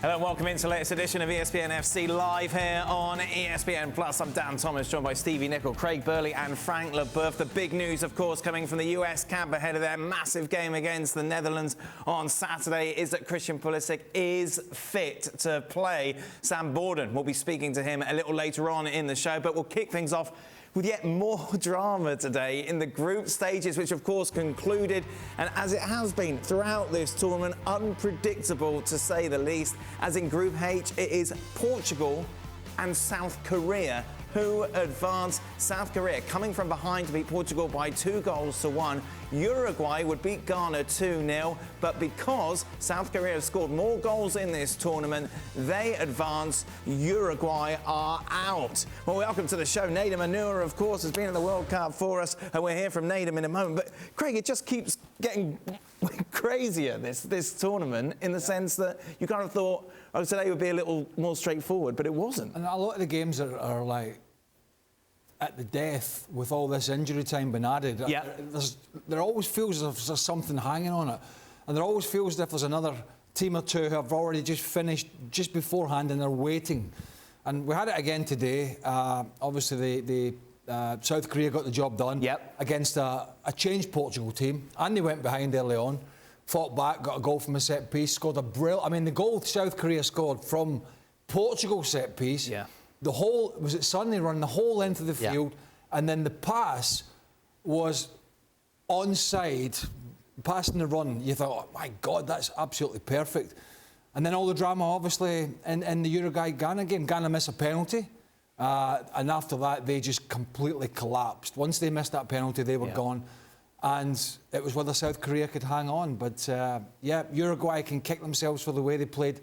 Hello and welcome into the latest edition of ESPN FC live here on ESPN Plus. I'm Dan Thomas, joined by Stevie Nicol, Craig Burley and Frank Leboeuf. The big news, of course, coming from the US camp ahead of their massive game against the Netherlands on Saturday is that Christian Pulisic is fit to play. Sam Borden will be speaking to him a little later on in the show, but we'll kick things off with yet more drama today in the group stages, which of course concluded, and as it has been throughout this tournament, unpredictable to say the least. As in Group H, it is Portugal and South Korea who advance. South Korea coming from behind to beat Portugal by 2-1. Uruguay would beat Ghana 2-0, but because South Korea has scored more goals in this tournament, they advance. Uruguay are out. Well, welcome to the show. Nader Manua, of course, has been in the World Cup for us, and we'll hear from Nader in a moment. But Craig, it just keeps getting crazier, this tournament, in the sense that you kind of thought, oh, today would be a little more straightforward, but it wasn't. And a lot of the games are like at the death with all this injury time being added. Yeah. There always feels as if there's something hanging on it. And there always feels as if there's another team or two who have already just finished just beforehand and they're waiting. And we had it again today. Obviously, the South Korea got the job done against a changed Portugal team. And they went behind early on, fought back, got a goal from a set piece, scored a brilliant... I mean, the goal South Korea scored from Portugal set piece... Yeah. The whole, was it Sunday run the whole length of the field, and then the pass was onside, passing the run. You thought, oh my God, that's absolutely perfect. And then all the drama, obviously, in the Uruguay-Ghana game. Ghana missed a penalty, and after that, they just completely collapsed. Once they missed that penalty, they were gone. And it was whether South Korea could hang on. But, yeah, Uruguay can kick themselves for the way they played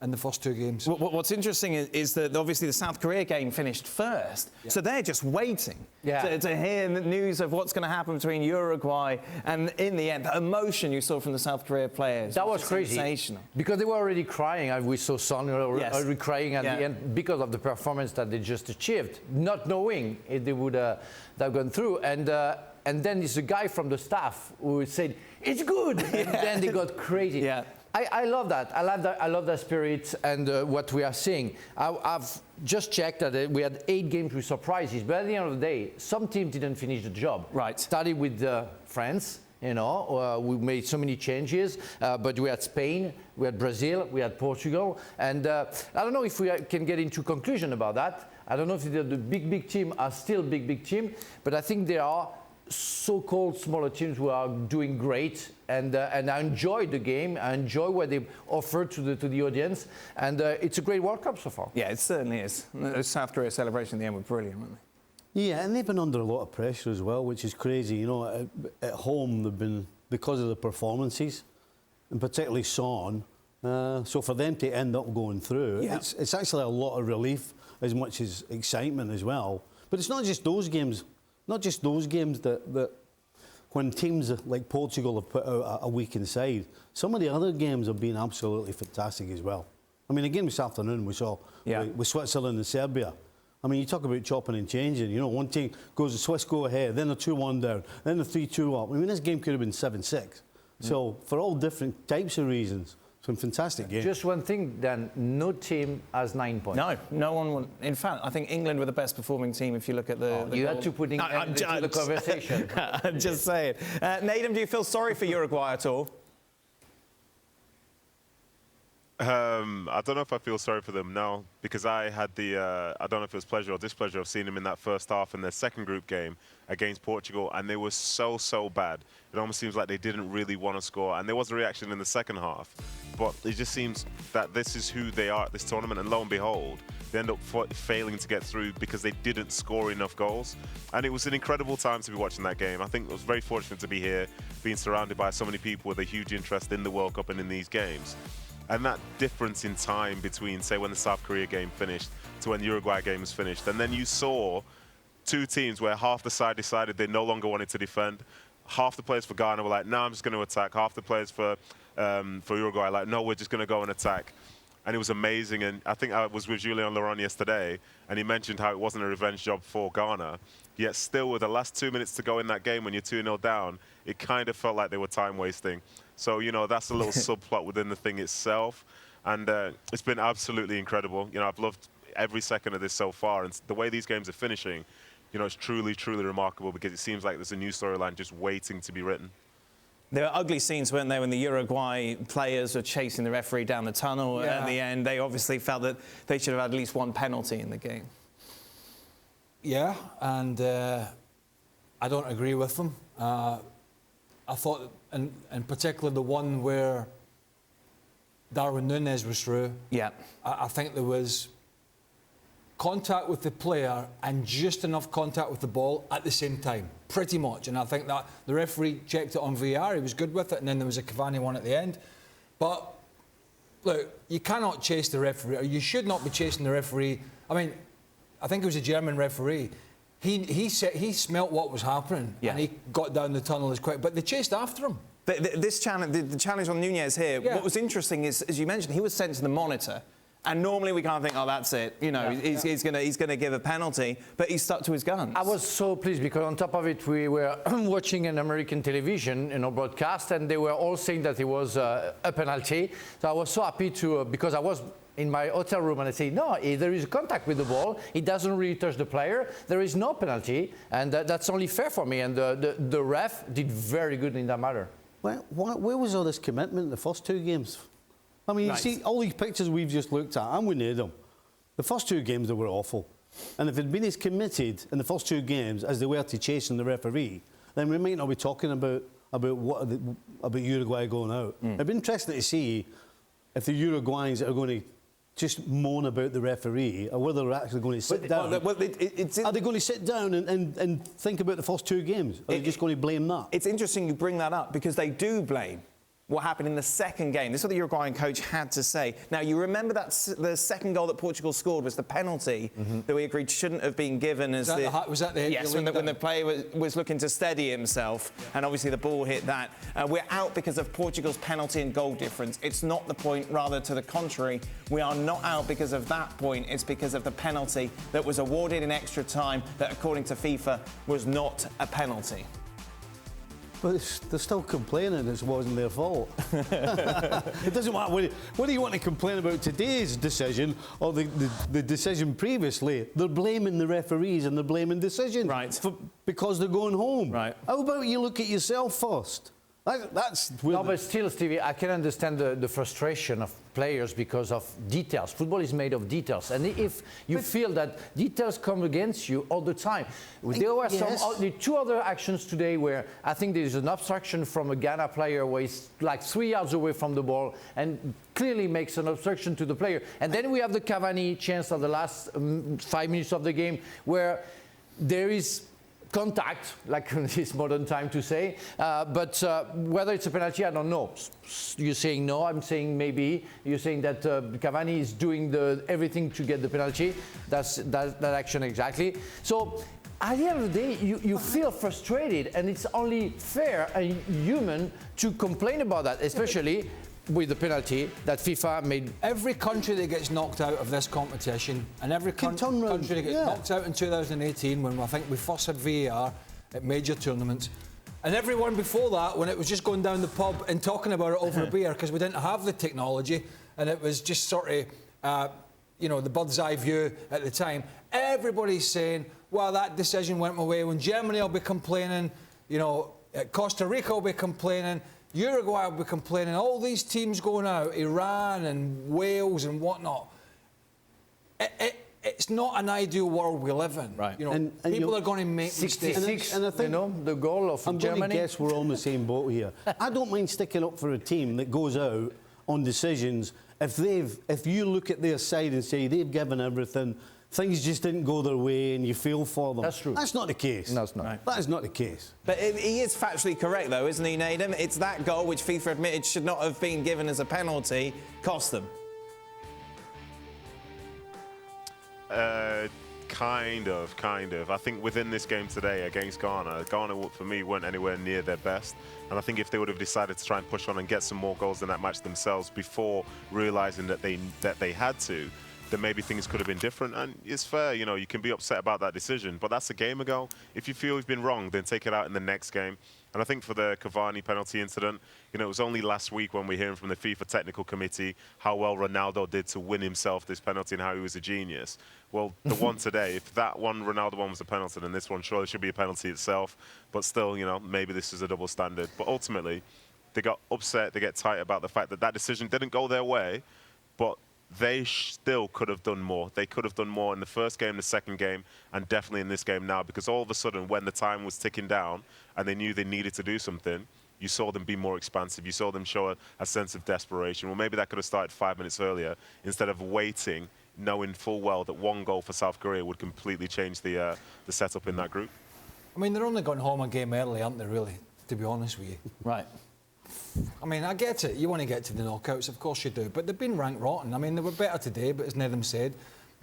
in the first two games. What's interesting is that obviously the South Korea game finished first, so they're just waiting to hear the news of what's going to happen between Uruguay, and in the end, the emotion you saw from the South Korea players. That was crazy. Sensational. Because they were already crying, and we saw Son already crying at the end because of the performance that they just achieved, not knowing if they would have gone through. And then there's a guy from the staff who said, "It's good," and then they got crazy. Yeah. I love that. I love that spirit and what we are seeing. I've just checked that we had 8 games with surprises, but at the end of the day, some teams didn't finish the job. Right. Started with France. You know, we made so many changes, but we had Spain, we had Brazil, we had Portugal, and I don't know if we can get into conclusion about that. I don't know if the big team are still big team, but I think there are so-called smaller teams who are doing great, and I enjoy the game. I enjoy what they offer to the audience, and it's a great World Cup so far. Yeah, it certainly is. The South Korea celebration in the end were brilliant, weren't they? Yeah, and they've been under a lot of pressure as well, which is crazy. You know, at home they've been, because of the performances, and particularly Son. So for them to end up going through, it's actually a lot of relief as much as excitement as well. But it's not just those games. Not just those games that when teams like Portugal have put out a weakened side, some of the other games have been absolutely fantastic as well. I mean, again this afternoon we saw with Switzerland and Serbia. I mean, you talk about chopping and changing. You know, one team goes, the Swiss go ahead, then they're 2-1 down, then they're 3-2 up. I mean, this game could have been 7-6. So for all different types of reasons, some fantastic games. Just one thing, then, no team has 9 points. No one won. In fact, I think England were the best performing team if you look at the... you had to put England into the conversation. I'm just saying. Nader, do you feel sorry for Uruguay at all? I don't know if I feel sorry for them, no, because I had the, I don't know if it was pleasure or displeasure of seeing them in that first half in their second group game against Portugal, and they were so bad. It almost seems like they didn't really want to score, and there was a reaction in the second half. But it just seems that this is who they are at this tournament, and lo and behold, they end up failing to get through because they didn't score enough goals. And it was an incredible time to be watching that game. I think I was very fortunate to be here, being surrounded by so many people with a huge interest in the World Cup and in these games. And that difference in time between, say, when the South Korea game finished to when the Uruguay game was finished, and then you saw two teams where half the side decided they no longer wanted to defend. Half the players for Ghana were like, no, I'm just going to attack. Half the players for Uruguay like, no, we're just going to go and attack. And it was amazing. And I think I was with Julien Laurent yesterday, and he mentioned how it wasn't a revenge job for Ghana. Yet still, with the last 2 minutes to go in that game when you're 2-0 down, it kind of felt like they were time wasting. So, you know, that's a little subplot within the thing itself. And it's been absolutely incredible. You know, I've loved every second of this so far. And the way these games are finishing, you know, it's truly, truly remarkable because it seems like there's a new storyline just waiting to be written. There were ugly scenes, weren't there, when the Uruguay players were chasing the referee down the tunnel at the end. They obviously felt that they should have had at least one penalty in the game. Yeah, and I don't agree with them. I thought, in particular, the one where Darwin Núñez was through. Yeah. I think there was contact with the player and just enough contact with the ball at the same time, pretty much. And I think that the referee checked it on VAR, he was good with it, and then there was a Cavani one at the end. But, look, you cannot chase the referee, or you should not be chasing the referee. I mean, I think it was a German referee. He smelt what was happening, and he got down the tunnel as quick, but they chased after him. This challenge, the challenge on Núñez here, what was interesting is, as you mentioned, he was sent to the monitor. And normally we can't think, oh, that's it. You know, he's going to give a penalty, but he stuck to his guns. I was so pleased because on top of it, we were watching an American television, broadcast, and they were all saying that it was a penalty. So I was so happy to, because I was in my hotel room and I say, no, there is contact with the ball. It doesn't really touch the player. There is no penalty, and that's only fair for me. And the ref did very good in that matter. Well, where was all this commitment in the first two games? I mean, you see, all these pictures we've just looked at, and we need them. The first two games, they were awful. And if they'd been as committed in the first two games as they were to chasing the referee, then we might not be talking about Uruguay going out. It'd be interesting to see if the Uruguayans are going to just moan about the referee, or whether they're actually going to sit down. Are they going to sit down and think about the first two games? Or are they just going to blame that? It's interesting you bring that up, because they do blame what happened in the second game. This is what the Uruguayan coach had to say. Now, you remember that the second goal that Portugal scored was the penalty that we agreed shouldn't have been given. As was that the yes, when the player was looking to steady himself, and obviously the ball hit that. We're out because of Portugal's penalty and goal difference. It's not the point, rather to the contrary. We are not out because of that point. It's because of the penalty that was awarded in extra time that, according to FIFA, was not a penalty. But they're still complaining it wasn't their fault. It doesn't matter. What do you want to complain about today's decision or the decision previously? They're blaming the referees and they're blaming decisions. Right. Because they're going home. Right. How about you look at yourself first? That's no, but still, Stevie, I can understand the frustration of players because of details. Football is made of details, and if you feel that details come against you all the time, there were the two other actions today where I think there is an obstruction from a Ghana player where he's like 3 yards away from the ball and clearly makes an obstruction to the player, and then we have the Cavani chance of the last 5 minutes of the game where there is contact, like in this modern time to say, but whether it's a penalty, I don't know. You're saying no, I'm saying maybe. You're saying that Cavani is doing everything to get the penalty. That's that action exactly. So at the end of the day, you feel frustrated, and it's only fair and human to complain about that, especially with the penalty that FIFA made. Every country that gets knocked out of this competition, and every country that gets knocked out in 2018, when I think we first had VAR at major tournaments, and everyone before that, when it was just going down the pub and talking about it over a beer, because we didn't have the technology, and it was just sort of, the bird's eye view at the time. Everybody's saying, well, that decision went my way. When Germany will be complaining, Costa Rica will be complaining, Uruguay will be complaining, all these teams going out, Iran and Wales and whatnot. It's not an ideal world we live in. Right. And people are going to make mistakes. And I think, the goal of I'm Germany. going to guess we're all in the same boat here. I don't mind sticking up for a team that goes out on decisions if you look at their side and say they've given everything, things just didn't go their way and you feel for them. That's true. That's not the case. No, it's not. Right. That is not the case. But he is factually correct, though, isn't he, Nadim? It's that goal, which FIFA admitted should not have been given as a penalty, cost them. Kind of. I think within this game today against Ghana, for me weren't anywhere near their best. And I think if they would have decided to try and push on and get some more goals in that match themselves before realising that they had to, then maybe things could have been different. And it's fair, you can be upset about that decision, but that's a game ago. If you feel you've been wrong, then take it out in the next game. And I think for the Cavani penalty incident, it was only last week when we're hearing from the FIFA Technical Committee how well Ronaldo did to win himself this penalty and how he was a genius. Well, the one today, if that one Ronaldo one was a penalty, then this one surely should be a penalty itself. But still, maybe this is a double standard. But ultimately, they got upset, they get tight about the fact that that decision didn't go their way, but they still could have done more. They could have done more in the first game, the second game, and definitely in this game now, because all of a sudden, when the time was ticking down and they knew they needed to do something, you saw them be more expansive. You saw them show a sense of desperation. Well, maybe that could have started 5 minutes earlier instead of waiting, knowing full well that one goal for South Korea would completely change the setup in that group. I mean, they're only going home a game early, aren't they, really, to be honest with you? Right. I mean, I get it. You want to get to the knockouts, of course you do. But they've been ranked rotten. I mean, they were better today, but as Nedum said,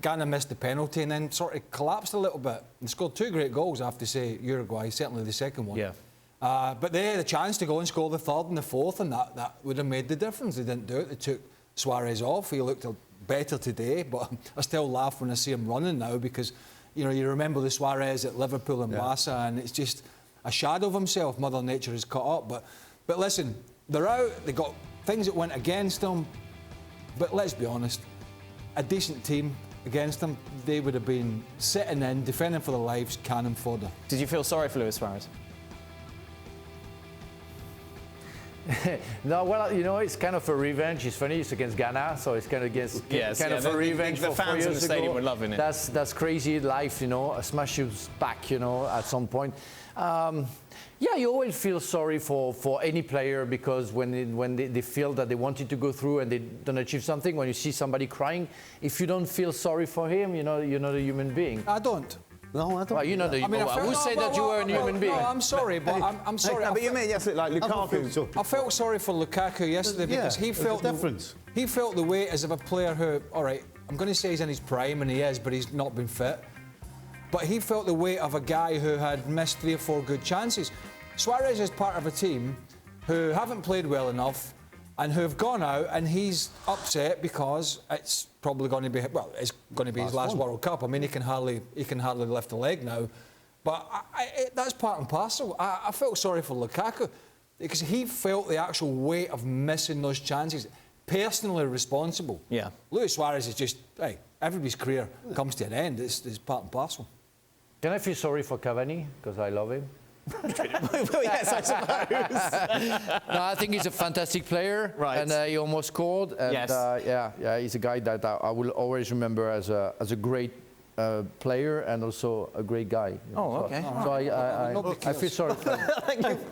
Ghana missed the penalty and then sort of collapsed a little bit. They scored 2 great goals, I have to say, Uruguay, certainly the second one. Yeah. But they had a chance to go and score the third and the fourth, and that would have made the difference. They didn't do it. They took Suarez off. He looked better today, but I still laugh when I see him running now because, you remember the Suarez at Liverpool and Barca, and it's just a shadow of himself. Mother Nature has caught up. But listen, they're out. They got things that went against them. But let's be honest, a decent team against them, they would have been sitting in, defending for their lives, cannon fodder. Did you feel sorry for Luis Suarez? No, well, it's kind of a revenge. It's funny, it's against Ghana, so it's kind of a revenge. The for 4 fans in years the stadium ago. were loving it. That's crazy life, smash you back, at some point. Yeah, you always feel sorry for any player because when they feel that they wanted to go through and they don't achieve something, when you see somebody crying, if you don't feel sorry for him, you're not a human being. I don't. No, I don't. Well, who said that you were a human being? No, I'm sorry, but I'm sorry. No, but you mean, yes, like Lukaku. I felt sorry for Lukaku yesterday because he felt he felt the weight as of a player who, all right, I'm going to say he's in his prime and he is, but he's not been fit. But he felt the weight of a guy who had missed 3 or 4 good chances. Suarez is part of a team who haven't played well enough and who have gone out, and he's upset because it's probably going to be, well, it's going to be his last World Cup. I mean, he can hardly lift a leg now. But that's part and parcel. I felt sorry for Lukaku because he felt the actual weight of missing those chances. Personally responsible. Yeah. Luis Suarez is just, hey, everybody's career comes to an end. It's part and parcel. Can I feel sorry for Cavani? Because I love him. Well, yes, I suppose. No, I think he's a fantastic player. Right. And he almost scored. And, yes. He's a guy that I will always remember as a great player and also a great guy. Oh, okay. So I feel sorry for him.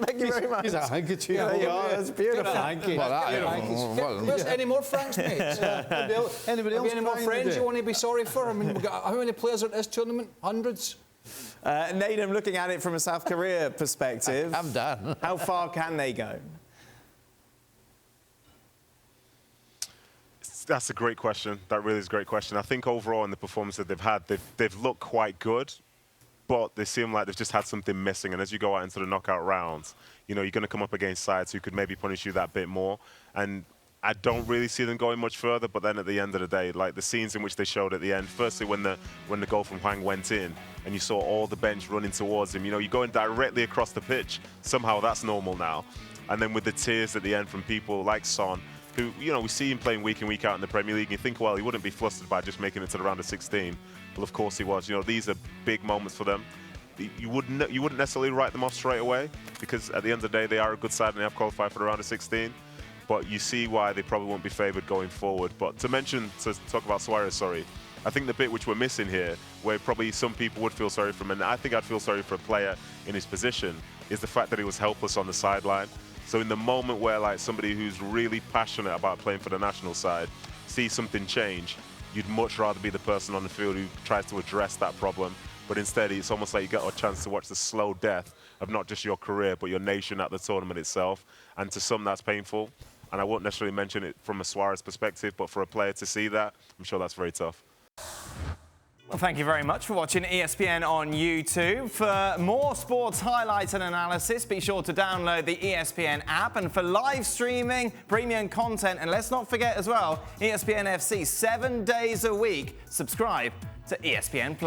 Thank you very much. He's a handkerchief. There you are. That's beautiful. Hanky. Any more Franks, mate? Anybody else? Any more friends you want to be sorry for? I mean, we've got, how many players are at this tournament? Hundreds? Nedum, looking at it from a South Korea perspective, I'm done. how far can they go? That's a great question. That really is a great question. I think overall in the performance that they've had, they've looked quite good, but they seem like they've just had something missing. And as you go out into the knockout rounds, you're going to come up against sides who could maybe punish you that bit more. And I don't really see them going much further, but then at the end of the day, like the scenes in which they showed at the end, firstly when the goal from Hwang went in and you saw all the bench running towards him, you're going directly across the pitch. Somehow that's normal now. And then with the tears at the end from people like Son, who, we see him playing week in, week out in the Premier League, and you think, well, he wouldn't be flustered by just making it to the round of 16. Well, of course he was. These are big moments for them. You wouldn't necessarily write them off straight away, because at the end of the day, they are a good side and they have qualified for the round of 16. But you see why they probably won't be favoured going forward. But to talk about Suarez, I think the bit which we're missing here, where probably some people would feel sorry for him, and I think I'd feel sorry for a player in his position, is the fact that he was helpless on the sideline. So in the moment where like somebody who's really passionate about playing for the national side sees something change, you'd much rather be the person on the field who tries to address that problem. But instead, it's almost like you get a chance to watch the slow death of not just your career, but your nation at the tournament itself. And to some, that's painful. And I won't necessarily mention it from a Suarez perspective, but for a player to see that, I'm sure that's very tough. Well, thank you very much for watching ESPN on YouTube. For more sports highlights and analysis, be sure to download the ESPN app. And for live streaming, premium content, and let's not forget as well, ESPN FC 7 days a week. Subscribe to ESPN+.